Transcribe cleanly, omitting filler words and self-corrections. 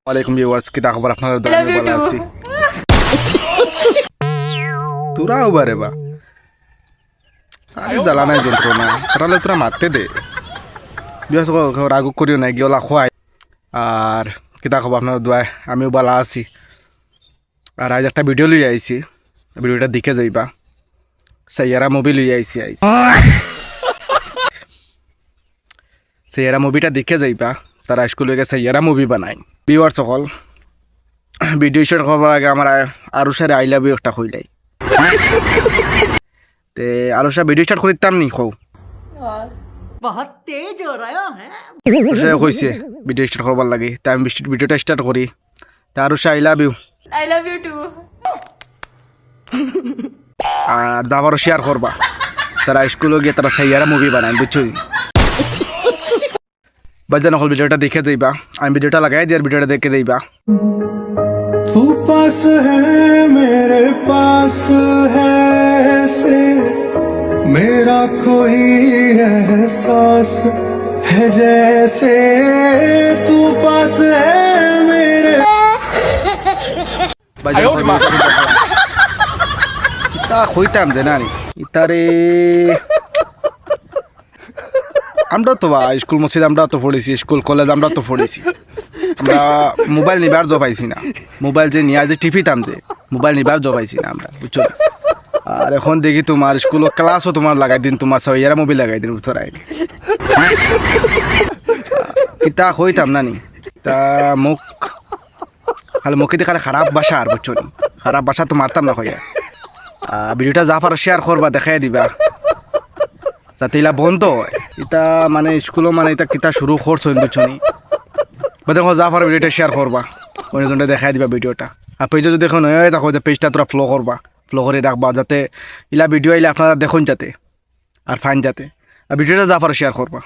ওয়ালাইকুম ভিউয়ার্স, কি খবর আপনারা? আমি ভালো আছি। তোরাও বারে বা আরে জ্বালা নাই যন্ত্রণা তাহলে তোরা মারতে দে বিয়াস রাগ করিও না গিয়ে ওলা খোয়াই। আর কিতা খবর আপনার দোয়ায়? আমিও ভালো আছি। আর আজ একটা ভিডিও লই আইছি, ভিডিওটা দেখে যাইবা। সাইয়ারা মুভি লই আইছি সাইয়ারা মুভিটা দেখে যাইবা। তারা স্কুলে গিয়ে সাইয়ারা মুভি বানাই। ভিউয়ার্স সকল ভিডিও স্টার্ট করবার আগে আমার আরুষার আই লাভ ইউ একটা কইলাই। তে আরুষা ভিডিও স্টার্ট করিতাম নি খৌ बहुत तेज हो रहा है। সে কইছে ভিডিও স্টার্ট করবার লাগে, তাই আমি ভিডিওটা স্টার্ট করি। তা Arusha I love you. I love you too. আর যাবারও শেয়ার করবা। তারা স্কুলে গিয়ে তারা সাইয়ারা মুভি বানায়, বুঝছো? বাজার নকল ভিডিওটা দেখে যাইবা। আমি ভিডিওটা লাগাই দিই আর ভিডিওটা দেখে যাইবা। तू पास है मेरे पास है से मेरा कोई एहसास है जैसे तू पास है मेरे কিতা কইতাম যে নানি ইতারে আমরা তো স্কুল মসজিদ আমরা তো পড়েছি, স্কুল কলেজ আমরা তো পড়েছি। আমরা মোবাইল নিবার জবাইছি না, মোবাইল যে নিয়ে যে টিপিতাম যে মোবাইল নিবার জবাইছি না আমরা, বুঝছো? আর এখন দেখি তোমার স্কুল ক্লাসও তোমার লাগাই দিন, তোমার সাইয়ারা মুভি লাগাই দিন উঠরাই। কিতা কইতাম নানি তা মুখ খালি মুখে দিয়ে খালি খারাপ ভাষা, আর বুঝছো? খারাপ ভাষা তো মারতাম না কইয়া। ভিডিওটা যা পারো শেয়ার করবা, দেখাই দিবা যাতে ইলা বন্ধ হয়। এটা মানে স্কুলও মানে এটা কিতা শুরু করছো বুঝছনি। বা দেখো যা পারো ভিডিওটা শেয়ার করবা, অন্যজনটা দেখাই দিবা ভিডিওটা। আর পেজে যদি দেখো নয় দেখো যে পেজটা তোরা ফলো করবা, ফলো করে রাখবা যাতে ইলা ভিডিও আইলে আপনারা দেখুন যাতে আর ফাইন যাতে। আর ভিডিওটা যা পারো শেয়ার করবা।